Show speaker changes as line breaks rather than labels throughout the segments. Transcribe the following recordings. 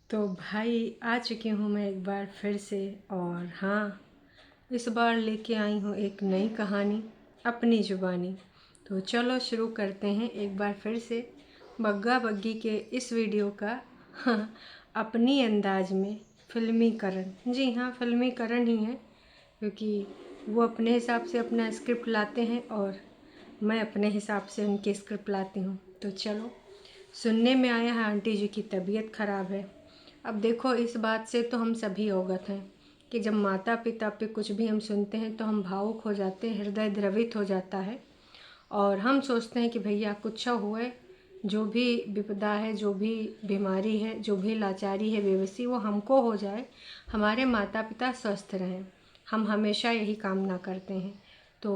तो भाई आ चुकी हूँ मैं एक बार फिर से। और हाँ, इस बार लेके आई हूँ एक नई कहानी अपनी ज़ुबानी। तो चलो शुरू करते हैं एक बार फिर से बग्गा बग्गी के इस वीडियो का अपनी अंदाज में फिल्मीकरण। जी हाँ, फिल्मीकरण ही है, क्योंकि वो अपने हिसाब से अपना स्क्रिप्ट लाते हैं और मैं अपने हिसाब से उनकी स्क्रिप्ट लाती हूँ। तो चलो, सुनने में आया है आंटी जी की तबीयत ख़राब है। अब देखो, इस बात से तो हम सभी अवगत हैं कि जब माता पिता पे कुछ भी हम सुनते हैं तो हम भावुक हो जाते हैं, हृदय द्रवित हो जाता है और हम सोचते हैं कि भैया कुछ हुए, जो भी विपदा है, जो भी बीमारी है, जो भी लाचारी है, बेबसी, वो हमको हो जाए, हमारे माता पिता स्वस्थ रहें। हम हमेशा यही कामना करते हैं। तो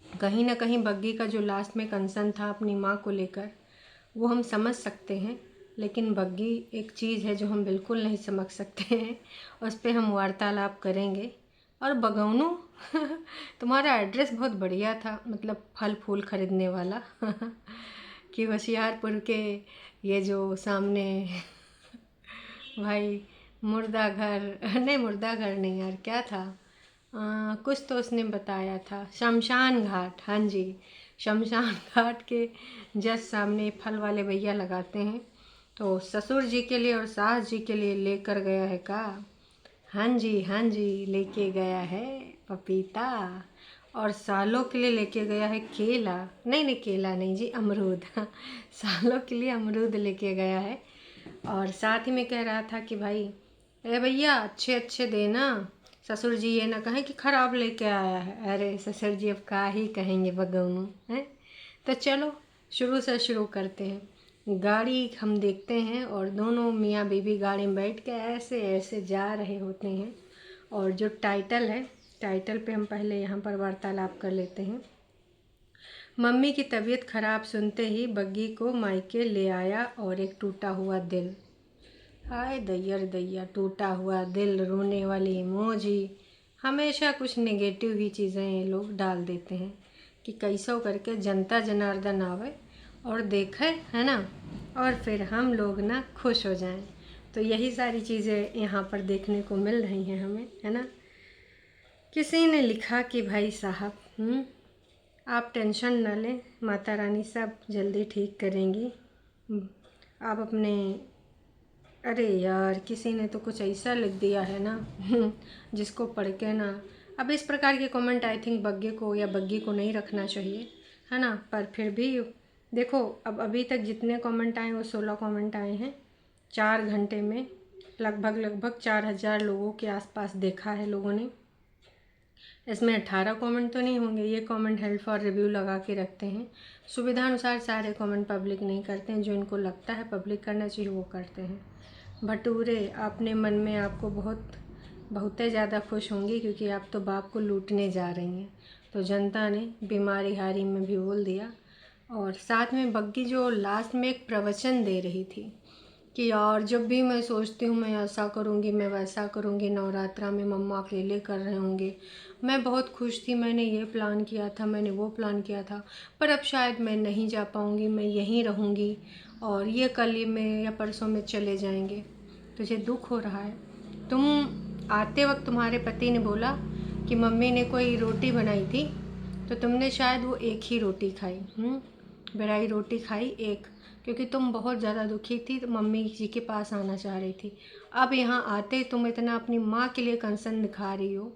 कहीं ना कहीं बग्गी का जो लास्ट में कंसर्न था अपनी माँ को लेकर, वो हम समझ सकते हैं। लेकिन बग्गी एक चीज़ है जो हम बिल्कुल नहीं समझ सकते हैं, उस पर हम वार्तालाप करेंगे। और बगौनू तुम्हारा एड्रेस बहुत बढ़िया था, मतलब फल फूल खरीदने वाला कि होशियारपुर के ये जो सामने भाई मुर्दा घर नहीं, मुर्दा घर नहीं यार, क्या था, कुछ तो उसने बताया था, शमशान घाट। हाँ जी, शमशान घाट के जस्ट सामने फल वाले भैया लगाते हैं। तो ससुर जी के लिए और सास जी के लिए लेकर गया है का? हाँ जी, हाँ जी, लेके गया है पपीता। और सालों के लिए लेके गया है केला। नहीं नहीं, केला नहीं जी, अमरूद सालों के लिए अमरूद लेके गया है। और साथ ही में कह रहा था कि भाई, अरे भैया अच्छे अच्छे देना, ससुर जी ये ना कहें कि ख़राब लेके आया है। अरे ससुर जी अब का ही कहेंगे बगौनू हैं। तो चलो शुरू से शुरू करते हैं। गाड़ी हम देखते हैं और दोनों मियाँ बीवी गाड़ी में बैठ के ऐसे ऐसे जा रहे होते हैं। और जो टाइटल है, टाइटल पे हम पहले यहाँ पर वार्तालाप कर लेते हैं। मम्मी की तबीयत खराब सुनते ही बग्गी को मायके ले आया और एक टूटा हुआ दिल। हाय दैयर दैया, टूटा हुआ दिल, रोने वाली इमोजी। हमेशा कुछ नेगेटिव ही चीज़ें ये लोग डाल देते हैं कि कैसो करके जनता जनार्दन आवे और देखे, है ना, और फिर हम लोग ना खुश हो जाएं। तो यही सारी चीज़ें यहाँ पर देखने को मिल रही हैं हमें, है ना। किसी ने लिखा कि भाई साहब, आप टेंशन न लें, माता रानी सब जल्दी ठीक करेंगी। आप अपने, अरे यार, किसी ने तो कुछ ऐसा लिख दिया है ना जिसको पढ़ के ना, अब इस प्रकार के कमेंट आई थिंक बग्गे को या बग्गी को नहीं रखना चाहिए, है ना। पर फिर भी देखो, अब अभी तक जितने कमेंट आए वो 16 कमेंट आए हैं 4 घंटे में। लगभग 4000 लोगों के आसपास देखा है लोगों ने। इसमें 18 कमेंट तो नहीं होंगे, ये कमेंट हेल्प फॉर रिव्यू लगा के रखते हैं। सुविधा अनुसार सारे कमेंट पब्लिक नहीं करते हैं, जो इनको लगता है पब्लिक करना चाहिए वो करते हैं। भटूरे, आपने मन में आपको बहुत ज़्यादा खुश होंगी, क्योंकि आप तो बाप को लूटने जा रही हैं। तो जनता ने बीमारी हारी में भी बोल दिया। और साथ में बग्गी जो लास्ट में एक प्रवचन दे रही थी कि यार जब भी मैं सोचती हूँ मैं ऐसा करूँगी, मैं वैसा करूँगी, नवरात्रा में मम्मा अकेले कर रहे होंगे, मैं बहुत खुश थी, मैंने ये प्लान किया था, मैंने वो प्लान किया था, पर अब शायद मैं नहीं जा पाऊँगी, मैं यहीं रहूँगी और ये कल ही में या परसों में चले जाएंगे। तुझे दुख हो रहा है। तुम आते वक्त तुम्हारे पति ने बोला कि मम्मी ने कोई रोटी बनाई थी, तो तुमने शायद वो एक ही रोटी खाई, बेराई रोटी खाई एक, क्योंकि तुम बहुत ज़्यादा दुखी थी, तो मम्मी जी के पास आना चाह रही थी। अब यहाँ आते तुम इतना अपनी माँ के लिए कंसर्न दिखा रही हो।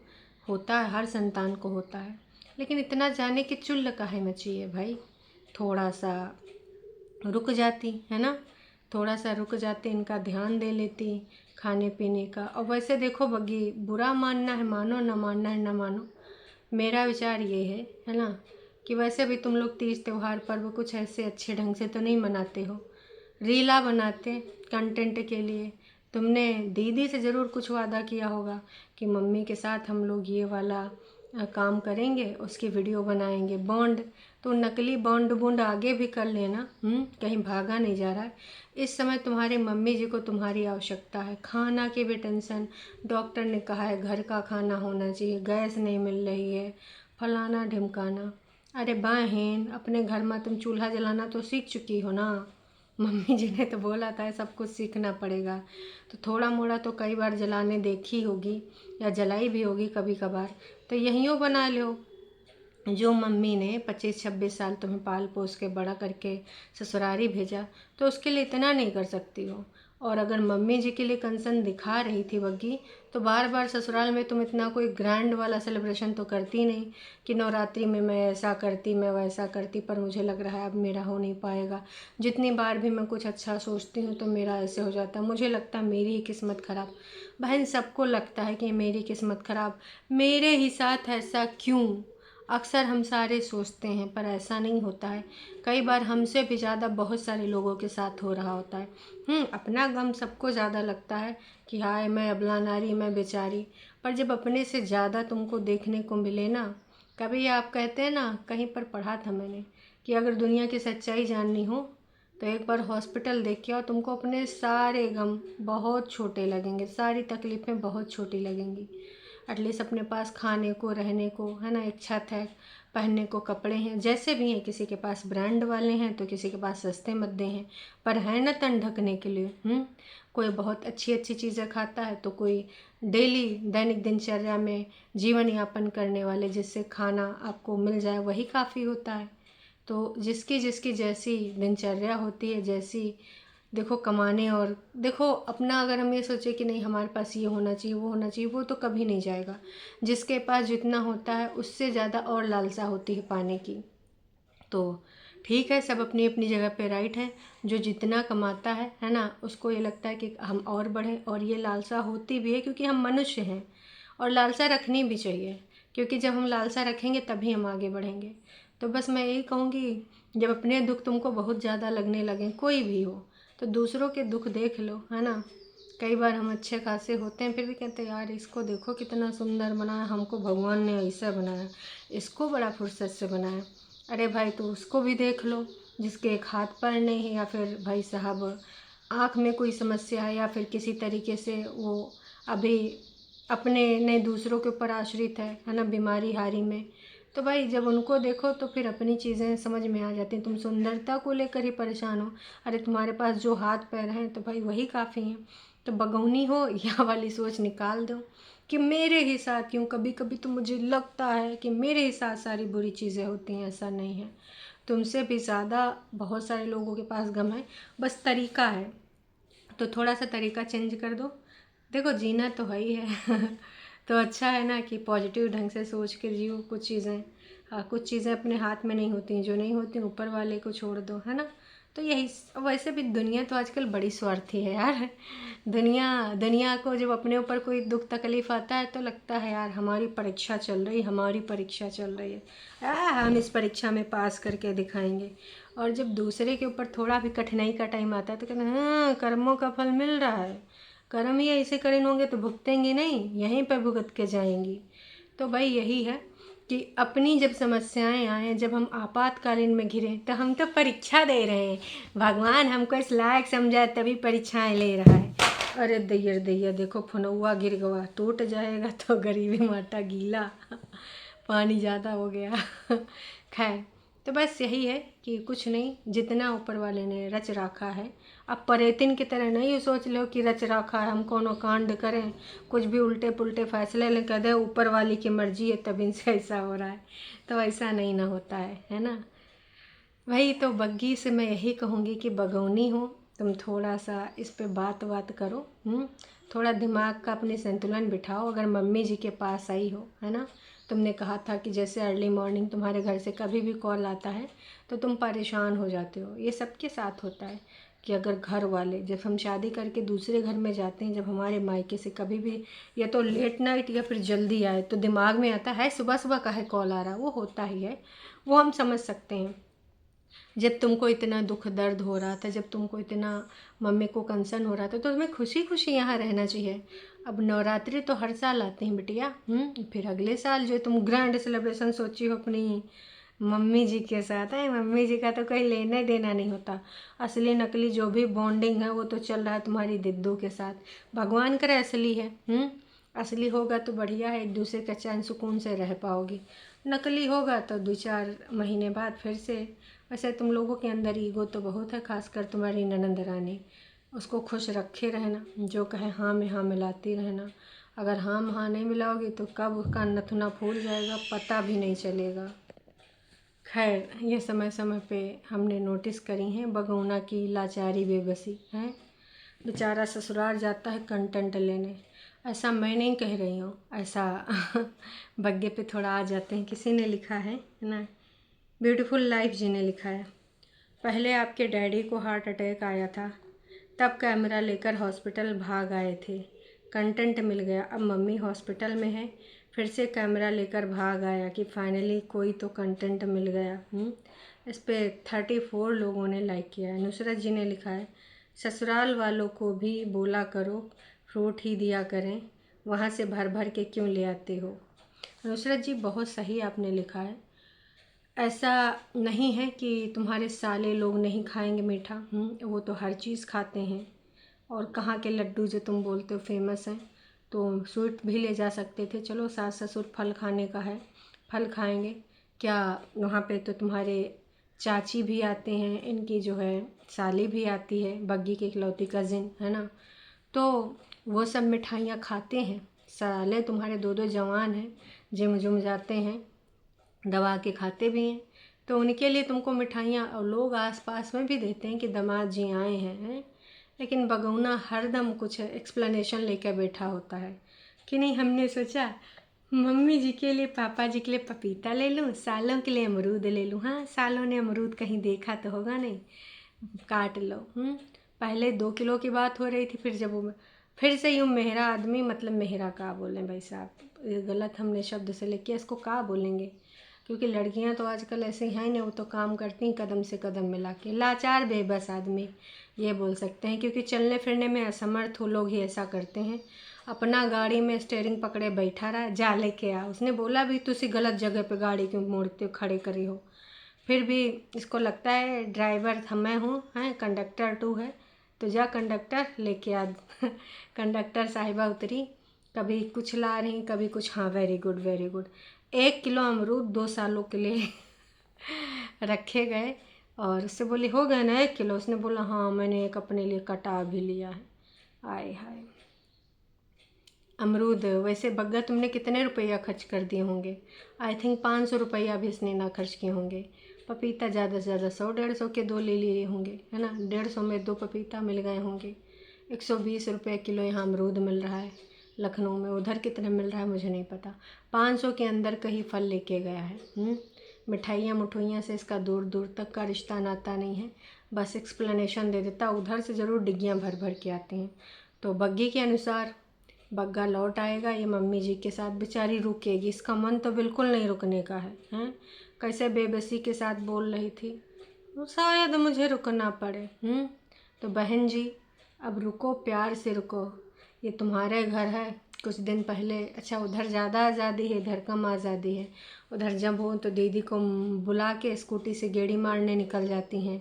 होता है, हर संतान को होता है, लेकिन इतना जाने कि चुल्ल काहे मची है भाई। थोड़ा सा रुक जाती, है ना, थोड़ा सा रुक जाते, इनका ध्यान दे लेती खाने पीने का। और वैसे देखो बग्गी, बुरा मानना है मानो, ना मानना है ना मानो, मेरा विचार ये है ना, कि वैसे भी तुम लोग तीज त्यौहार पर्व कुछ ऐसे अच्छे ढंग से तो नहीं मनाते हो, रीला बनाते कंटेंट के लिए। तुमने दीदी से ज़रूर कुछ वादा किया होगा कि मम्मी के साथ हम लोग ये वाला काम करेंगे, उसकी वीडियो बनाएंगे, बॉन्ड। तो नकली बॉन्ड बूंड आगे भी कर लेना, कहीं भागा नहीं जा रहा है। इस समय तुम्हारे मम्मी जी को तुम्हारी आवश्यकता है, खाना की भी टेंशन, डॉक्टर ने कहा है घर का खाना होना चाहिए, गैस नहीं मिल रही है, फलाना ढिमकाना। अरे बहन, अपने घर में तुम चूल्हा जलाना तो सीख चुकी हो ना, मम्मी जी ने तो बोला था सब कुछ सीखना पड़ेगा, तो थोड़ा मोड़ा तो कई बार जलाने देखी होगी या जलाई भी होगी कभी कभार, तो यहीं बना लो। जो मम्मी ने 25-26 साल तुम्हें पाल पोस के बड़ा करके ससुरारी भेजा, तो उसके लिए इतना नहीं कर सकती हो। और अगर मम्मी जी के लिए कंसर्न दिखा रही थी बग्गी, तो बार बार ससुराल में तुम इतना कोई ग्रैंड वाला सेलिब्रेशन तो करती नहीं कि नवरात्रि में मैं ऐसा करती, मैं वैसा करती, पर मुझे लग रहा है अब मेरा हो नहीं पाएगा। जितनी बार भी मैं कुछ अच्छा सोचती हूँ तो मेरा ऐसे हो जाता है, मुझे लगता है मेरी ही किस्मत ख़राब। बहन, सबको लगता है कि मेरी किस्मत ख़राब, मेरे ही साथ ऐसा क्यों, अक्सर हम सारे सोचते हैं, पर ऐसा नहीं होता है। कई बार हमसे भी ज़्यादा बहुत सारे लोगों के साथ हो रहा होता है। अपना गम सबको ज़्यादा लगता है कि हाय मैं अबला नारी, मैं बेचारी, पर जब अपने से ज़्यादा तुमको देखने को मिले ना, कभी आप कहते हैं ना, कहीं पर पढ़ा था मैंने कि अगर दुनिया की सच्चाई जाननी हो तो एक बार हॉस्पिटल देख के आओ, तुमको अपने सारे गम बहुत छोटे लगेंगे, सारी तकलीफ़ें बहुत छोटी लगेंगी। एटलीस्ट अपने पास खाने को, रहने को, है ना, एक छत है, पहनने को कपड़े हैं, जैसे भी हैं, किसी के पास ब्रांड वाले हैं तो किसी के पास सस्ते मद्दे हैं, पर है ना तन ढकने के लिए। कोई बहुत अच्छी अच्छी चीज़ें खाता है तो कोई डेली दैनिक दिनचर्या में जीवन यापन करने वाले, जिससे खाना आपको मिल जाए वही काफ़ी होता है। तो जिसकी जिसकी जैसी दिनचर्या होती है, जैसी देखो कमाने, और देखो अपना, अगर हम ये सोचे कि नहीं हमारे पास ये होना चाहिए, वो होना चाहिए, वो तो कभी नहीं जाएगा। जिसके पास जितना होता है उससे ज़्यादा और लालसा होती है पाने की। तो ठीक है, सब अपनी अपनी जगह पे राइट है। जो जितना कमाता है ना, उसको ये लगता है कि हम और बढ़ें, और ये लालसा होती भी है क्योंकि हम मनुष्य हैं, और लालसा रखनी भी चाहिए, क्योंकि जब हम लालसा रखेंगे तभी हम आगे बढ़ेंगे। तो बस मैं यही कहूँगी, जब अपने दुख तुमको बहुत ज़्यादा लगने लगें, कोई भी हो, तो दूसरों के दुख देख लो, है ना। कई बार हम अच्छे खासे होते हैं फिर भी कहते हैं यार इसको देखो कितना सुंदर बनाया, हमको भगवान ने ऐसा बनाया, इसको बड़ा फुर्सत से बनाया। अरे भाई, तो उसको भी देख लो जिसके एक हाथ पैर नहीं है, या फिर भाई साहब आँख में कोई समस्या है, या फिर किसी तरीके से वो अभी अपने नहीं दूसरों के ऊपर आश्रित है ना, बीमारी हारी में। तो भाई जब उनको देखो तो फिर अपनी चीज़ें समझ में आ जाती हैं। तुम सुंदरता को लेकर ही परेशान हो, अरे तुम्हारे पास जो हाथ पैर हैं तो भाई वही काफ़ी हैं। तो बगौनी हो या वाली सोच निकाल दो कि मेरे ही साथ क्यों। कभी कभी तो मुझे लगता है कि मेरे ही साथ सारी बुरी चीज़ें होती हैं, ऐसा नहीं है। तुमसे भी ज़्यादा बहुत सारे लोगों के पास गम है, बस तरीका है, तो थोड़ा सा तरीका चेंज कर दो। देखो जीना तो है ही है तो अच्छा है ना कि पॉजिटिव ढंग से सोच के जियो। कुछ चीज़ें अपने हाथ में नहीं होती, जो नहीं होती ऊपर वाले को छोड़ दो, है ना। तो यही, वैसे भी दुनिया तो आजकल बड़ी स्वार्थी है यार। दुनिया को जब अपने ऊपर कोई दुख तकलीफ़ आता है तो लगता है यार हमारी परीक्षा चल रही, हमारी परीक्षा चल रही है, हम इस परीक्षा में पास करके दिखाएंगे। और जब दूसरे के ऊपर थोड़ा भी कठिनाई का टाइम आता है तो कहते हैं हाँ कर्मों का फल मिल रहा है, कर्म ही ऐसे कठिन होंगे तो भुगतेंगे नहीं, यहीं पर भुगत के जाएंगी। तो भाई यही है कि अपनी जब समस्याएं आएँ, जब हम आपातकालीन में घिरें, तो हम तो परीक्षा दे रहे हैं, भगवान हमको इस लायक समझा तभी परीक्षाएं ले रहा है। अरे दैया दैया, देखो फनौआ गिर गया, टूट जाएगा तो गरीबी माटा गीला पानी ज़्यादा हो गया खैर, तो बस यही है कि कुछ नहीं, जितना ऊपर वाले ने रच रखा है, अब परेतिन की तरह नहीं सोच लो कि रच रखा है हम कोनो कांड करें, कुछ भी उल्टे पुल्टे फैसले लें, कह दे ऊपर वाली की मर्जी है तब इनसे ऐसा हो रहा है, तो ऐसा नहीं ना होता है ना। वही तो बग्गी से मैं यही कहूँगी कि बगौनी हो, तुम थोड़ा सा इस पे बात करो। थोड़ा दिमाग का अपने संतुलन बिठाओ। अगर मम्मी जी के पास आई हो, है ना, तुमने कहा था कि जैसे अर्ली मॉर्निंग तुम्हारे घर से कभी भी कॉल आता है तो तुम परेशान हो जाते हो। ये सबके साथ होता है कि अगर घर वाले, जब हम शादी करके दूसरे घर में जाते हैं, जब हमारे मायके से कभी भी या तो लेट नाइट या फिर जल्दी आए, तो दिमाग में आता है सुबह सुबह का है कॉल आ रहा, वो होता ही है, वो हम समझ सकते हैं। जब तुमको इतना दुख दर्द हो रहा था, जब तुमको इतना मम्मी को कंसर्न हो रहा था, तो तुम्हें खुशी खुशी यहाँ रहना चाहिए। अब नवरात्रि तो हर साल आते हैं बिटिया, फिर अगले साल जो तुम ग्रैंड सेलिब्रेशन सोची हो अपनी मम्मी जी के साथ है, मम्मी जी का तो कोई लेना देना नहीं होता। असली नकली जो भी बॉन्डिंग है वो तो चल रहा है तुम्हारी दिद्दू के साथ। भगवान करे असली है, असली होगा तो बढ़िया है, एक दूसरे का चैन सुकून से रह पाओगी। नकली होगा तो 2-4 महीने बाद फिर से। वैसे तुम लोगों के अंदर ईगो तो बहुत है, खासकर तुम्हारी ननंद रानी। उसको खुश रखे रहना, जो कहे हाँ में हाँ मिलाती रहना। अगर हाँ में हाँ नहीं मिलाओगी तो कब उसका नथुना फूल जाएगा पता भी नहीं चलेगा। खैर, ये समय समय पे हमने नोटिस करी हैं बगौना की लाचारी बेबसी है। बेचारा ससुराल जाता है कंटेंट लेने। ऐसा मैं नहीं कह रही हूँ, ऐसा बग्गे पे थोड़ा आ जाते हैं। किसी ने लिखा है ना, ब्यूटीफुल लाइफ जी ने लिखा है, पहले आपके डैडी को हार्ट अटैक आया था, तब कैमरा लेकर हॉस्पिटल भाग आए थे, कंटेंट मिल गया। अब मम्मी हॉस्पिटल में है, फिर से कैमरा लेकर भाग आया कि फाइनली कोई तो कंटेंट मिल गया। इस पे 34 लोगों ने लाइक किया है। नुसरत जी ने लिखा है, ससुराल वालों को भी बोला करो फ्रूट ही दिया करें, वहाँ से भर भर के क्यों ले आते हो। नुसरत जी बहुत सही आपने लिखा है। ऐसा नहीं है कि तुम्हारे साले लोग नहीं खाएंगे मीठा, वो तो हर चीज़ खाते हैं। और कहाँ के लड्डू जो तुम बोलते हो फेमस हैं, तो स्वीट भी ले जा सकते थे। चलो सास ससुर फल खाने का है, फल खाएंगे क्या। वहाँ पे तो तुम्हारे चाची भी आते हैं, इनकी जो है साली भी आती है, बग्गी की इकलौती कज़िन है ना, तो वो सब मिठाइयाँ खाते हैं। साले तुम्हारे 2-2 जवान हैं, जिम जुम जाते हैं, दबा के खाते भी हैं, तो उनके लिए तुमको मिठाइयाँ और लोग आसपास में भी देते हैं कि दामाद जी आए हैं। लेकिन बगौना हरदम कुछ एक्सप्लेनेशन लेकर बैठा होता है कि नहीं, हमने सोचा मम्मी जी के लिए पापा जी के लिए पपीता ले लूँ, सालों के लिए अमरूद ले लूँ। हाँ, सालों ने अमरूद कहीं देखा तो होगा नहीं, काट लो। पहले 2 किलो की बात हो रही थी, फिर जब वो फिर से यूँ मेहरा आदमी, मतलब मेहरा का बोलें भाई साहब, ये गलत हमने शब्द से लेके इसको का बोलेंगे, क्योंकि लड़कियां तो आजकल ऐसे हैं ना, वो तो काम करती हैं कदम से कदम मिला के। लाचार बेबस आदमी ये बोल सकते हैं, क्योंकि चलने फिरने में असमर्थ हो लोग ही ऐसा करते हैं। अपना गाड़ी में स्टेयरिंग पकड़े बैठा रहा, जा लेके आ। उसने बोला भी तुसी गलत जगह पे गाड़ी क्यों मोड़ते हो, खड़े करी हो। फिर भी इसको लगता है ड्राइवर मैं हूँ, हैं कंडक्टर तू है, तो जा कंडक्टर लेके आ। कंडक्टर साहिबा उतरी, कभी कुछ ला रही, कभी कुछ। हाँ, very good very good. 1 kilo अमरूद 2 सालों के लिए रखे गए, और उससे बोली हो गए ना 1 किलो। उसने बोला हाँ, मैंने एक अपने लिए कटा भी लिया है। आए हाय, अमरूद। वैसे बग्गा तुमने कितने रुपया खर्च कर दिए होंगे? आई थिंक 500 रुपया भी इसने ना खर्च किए होंगे। पपीता ज़्यादा से ज़्यादा 100-150 के 2 ले लिए होंगे, है ना। 150 में 2 पपीता मिल गए होंगे। 120 रुपये किलो यहाँ अमरूद मिल रहा है लखनऊ में। उधर कितने मिल रहा है मुझे नहीं पता। 500 के अंदर का ही फल लेके गया है। मिठाइयाँ मुठोइयाँ से इसका दूर दूर तक का रिश्ता नाता नहीं है, बस एक्सप्लेनेशन दे देता। उधर से ज़रूर डिग्गियाँ भर भर के आती हैं। तो बग्गी के अनुसार बग्गा लौट आएगा, ये मम्मी जी के साथ बेचारी रुकेगी। इसका मन तो बिल्कुल नहीं रुकने का है, हैं। कैसे बेबसी के साथ बोल रही थी, तो शायद मुझे रुकना पड़े। तो बहन जी अब रुको, प्यार से रुको, ये तुम्हारे घर है। कुछ दिन पहले, अच्छा उधर ज़्यादा आज़ादी है, इधर कम आज़ादी है। उधर जब हो तो दीदी को बुला के स्कूटी से गेड़ी मारने निकल जाती हैं।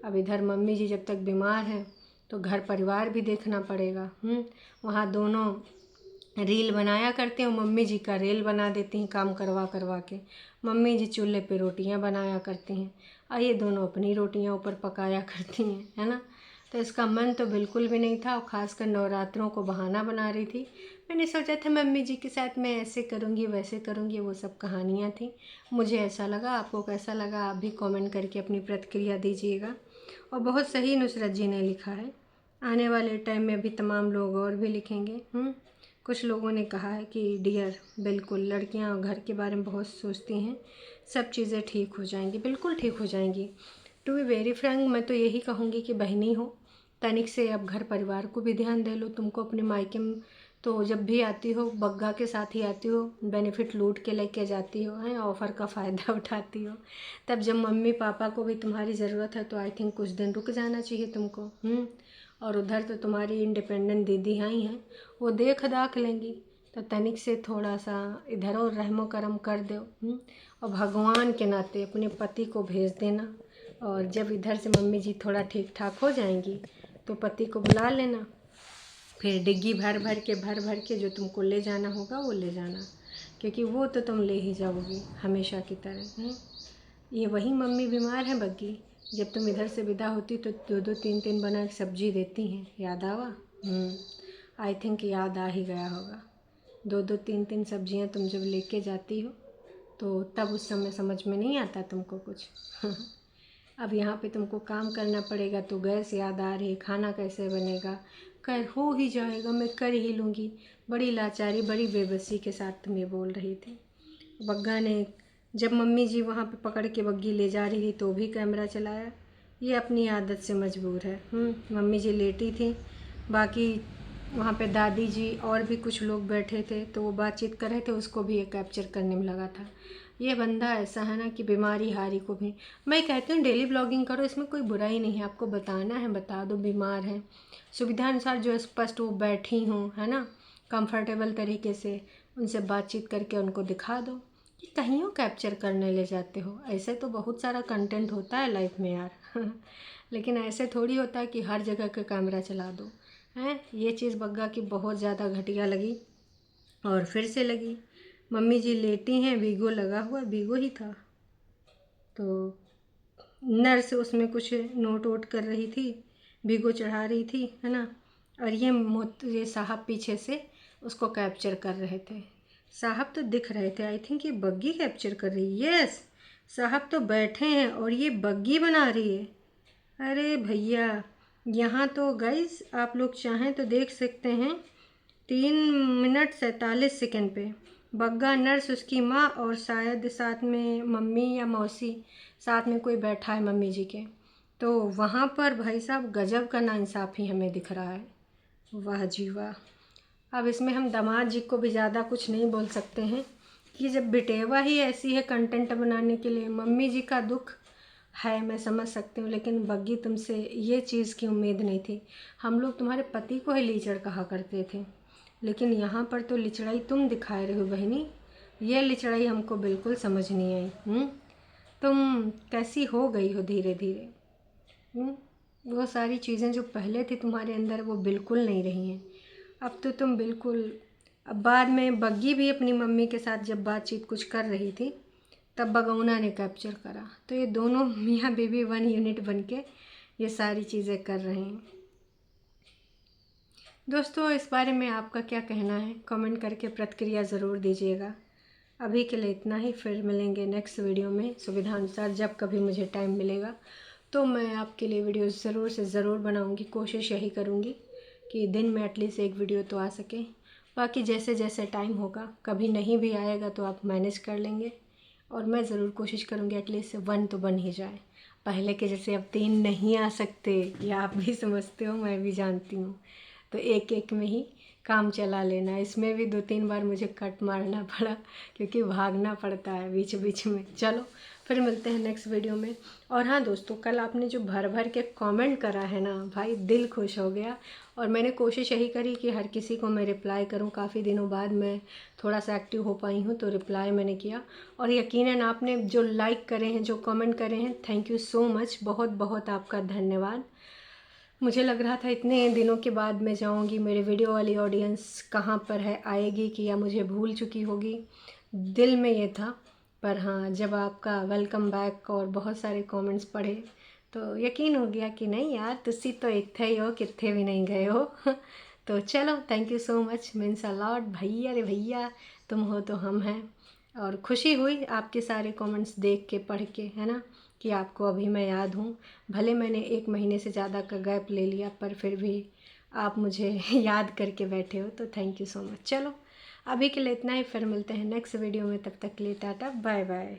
अब इधर मम्मी जी जब तक बीमार हैं तो घर परिवार भी देखना पड़ेगा। वहाँ दोनों रील बनाया करते हैं, मम्मी जी का रील बना देती हैं काम करवा करवा के। मम्मी जी चूल्हे पे रोटियां बनाया करती हैं और ये दोनों अपनी रोटियां ऊपर पकाया करती हैं, है ना। तो इसका मन तो बिल्कुल भी नहीं था, और ख़ासकर नवरात्रों को बहाना बना रही थी। मैंने सोचा था मम्मी जी के साथ मैं ऐसे करूँगी वैसे करूँगी, वो सब कहानियाँ थी। मुझे ऐसा लगा, आपको कैसा लगा आप भी कमेंट करके अपनी प्रतिक्रिया दीजिएगा। और बहुत सही नुसरत जी ने लिखा है, आने वाले टाइम में भी तमाम लोग और भी लिखेंगे। कुछ लोगों ने कहा है कि डियर बिल्कुल लड़कियां घर के बारे में बहुत सोचती हैं, सब चीज़ें ठीक हो जाएंगी, बिल्कुल ठीक हो जाएंगी। टू बी वेरी फ्रैंक, मैं तो यही कहूँगी कि बहनी हो, तनिक से अब घर परिवार को भी ध्यान दे लो। तुमको अपने मायके में तो जब भी आती हो बग्गा के साथ ही आती हो, बेनिफिट लूट के लेके जाती हो, हैं ऑफ़र का फ़ायदा उठाती हो। तब जब मम्मी पापा को भी तुम्हारी ज़रूरत है तो आई थिंक कुछ दिन रुक जाना चाहिए तुमको। और उधर तो तुम्हारी इंडिपेंडेंट दीदी आई हैं, वो देख दाख लेंगी। तो तनिक से थोड़ा सा इधर और रहमो करम कर दो। और भगवान के नाते अपने पति को भेज देना, और जब इधर से मम्मी जी थोड़ा ठीक ठाक हो जाएंगी तो पति को बुला लेना। फिर डिग्गी भर भर के जो तुमको ले जाना होगा वो ले जाना। क्योंकि वो तो तुम ले ही जाओगी हमेशा की तरह। ये वही मम्मी बीमार है बग्गी, जब तुम इधर से विदा होती तो 2-2 3-3 बना के सब्जी देती हैं, याद आवा? आई थिंक याद आ ही गया होगा। 2-2 3-3 सब्जियां तुम जब लेके जाती हो तो तब उस समय समझ में नहीं आता तुमको कुछ। अब यहाँ पे तुमको काम करना पड़ेगा तो गैस याद आ रही, खाना कैसे बनेगा? कर हो ही जाएगा, मैं कर ही लूँगी। बड़ी लाचारी, बड़ी बेबसी के साथ तुम ये बोल रही थी। बग्गा ने जब मम्मी जी वहाँ पे पकड़ के बग्गी ले जा रही थी तो भी कैमरा चलाया। ये अपनी आदत से मजबूर है। मम्मी जी लेटी थी, बाकी वहाँ पे दादी जी और भी कुछ लोग बैठे थे तो वो बातचीत कर रहे थे, उसको भी ये कैप्चर करने में लगा था। ये बंदा ऐसा है ना कि बीमारी हारी को भी, मैं कहती हूँ डेली ब्लॉगिंग करो, इसमें कोई बुराई नहीं है। आपको बताना है बता दो, बीमार है, सुविधा अनुसार जो स्पष्ट वो बैठी हूँ, है ना, कंफर्टेबल तरीके से उनसे बातचीत करके उनको दिखा दो। कि कहीं कैप्चर करने ले जाते हो, ऐसे तो बहुत सारा कंटेंट होता है लाइफ में यार। लेकिन ऐसे थोड़ी होता है कि हर जगह का कैमरा चला दो, हैं। ये चीज़ बग्गा की बहुत ज़्यादा घटिया लगी और फिर से लगी। मम्मी जी लेटी हैं, वीगो लगा हुआ, वीगो ही था तो नर्स उसमें कुछ नोट वोट कर रही थी, वीगो चढ़ा रही थी, है ना। और ये साहब पीछे से उसको कैप्चर कर रहे थे। साहब तो दिख रहे थे, आई थिंक ये बग्गी कैप्चर कर रही है। यस, साहब तो बैठे हैं और ये बग्गी बना रही है। अरे भैया, यहाँ तो गाइस आप लोग चाहें तो देख सकते हैं 3 मिनट 47 सेकंड पे बग्गा, नर्स, उसकी माँ और शायद साथ में मम्मी या मौसी, साथ में कोई बैठा है मम्मी जी के। तो वहाँ पर भाई साहब गजब का नाइंसाफ़ी हमें दिख रहा है। वाह जी वाह। अब इसमें हम दामाद जी को भी ज़्यादा कुछ नहीं बोल सकते हैं कि जब बिटेवा ही ऐसी है कंटेंट बनाने के लिए। मम्मी जी का दुख है, मैं समझ सकती हूँ, लेकिन बग्गी तुमसे ये चीज़ की उम्मीद नहीं थी। हम लोग तुम्हारे पति को ही लीचड़ कहा करते थे, लेकिन यहाँ पर तो लिचड़ाई तुम दिखा रहे हो बहनी। ये लिचड़ाई हमको बिल्कुल समझ नहीं आई। तुम कैसी हो गई हो धीरे धीरे। वो सारी चीज़ें जो पहले थी तुम्हारे अंदर वो बिल्कुल नहीं रही हैं। अब तो तुम बिल्कुल, अब बाद में बग्गी भी अपनी मम्मी के साथ जब बातचीत कुछ कर रही थी तब बगौना ने कैप्चर करा, तो ये दोनों मियाँ बीवी 1 यूनिट बन के ये सारी चीज़ें कर रहे हैं। दोस्तों, इस बारे में आपका क्या कहना है? कमेंट करके प्रतिक्रिया ज़रूर दीजिएगा। अभी के लिए इतना ही, फिर मिलेंगे नेक्स्ट वीडियो में सुविधा अनुसार। जब कभी मुझे टाइम मिलेगा तो मैं आपके लिए वीडियो ज़रूर से ज़रूर बनाऊंगी। कोशिश यही करूंगी कि दिन में एटलीस्ट एक वीडियो तो आ सके। बाकी जैसे जैसे टाइम होगा, कभी नहीं भी आएगा तो आप मैनेज कर लेंगे, और मैं ज़रूर कोशिश करूंगी एटलीस्ट 1 तो बन ही जाए। पहले के जैसे अब 3 नहीं आ सकते, ये आप भी समझते हो, मैं भी जानती हूँ। तो एक एक में ही काम चला लेना। इसमें भी 2-3 बार मुझे कट मारना पड़ा क्योंकि भागना पड़ता है बीच बीच में। चलो फिर मिलते हैं नेक्स्ट वीडियो में। और हाँ दोस्तों, कल आपने जो भर भर के कमेंट करा है ना भाई, दिल खुश हो गया। और मैंने कोशिश यही करी कि हर किसी को मैं रिप्लाई करूं। काफ़ी दिनों बाद मैं थोड़ा सा एक्टिव हो पाई हूं तो रिप्लाई मैंने किया। और यकीनन आपने जो लाइक करे हैं, जो कमेंट करे हैं, थैंक यू सो मच, बहुत बहुत आपका धन्यवाद। मुझे लग रहा था इतने दिनों के बाद मैं जाऊंगी, मेरे वीडियो वाली ऑडियंस कहाँ पर है, आएगी कि या मुझे भूल चुकी होगी, दिल में ये था। पर हाँ, जब आपका वेलकम बैक और बहुत सारे कमेंट्स पढ़े तो यकीन हो गया कि नहीं यार, तुसी तो इत्थे ही हो, कित्थे भी नहीं गए हो। तो चलो, thank you so much, means a lot भैया रे भैया, तुम हो तो हम हैं। और खुशी हुई आपके सारे कमेंट्स देख के, पढ़ के, है ना, कि आपको अभी मैं याद हूँ। भले मैंने 1 महीने से ज़्यादा का गैप ले लिया, पर फिर भी आप मुझे याद करके बैठे हो, तो थैंक यू सो मच। चलो अभी के लिए इतना ही, फिर मिलते हैं नेक्स्ट वीडियो में। तब तक के लिए टाटा बाय बाय।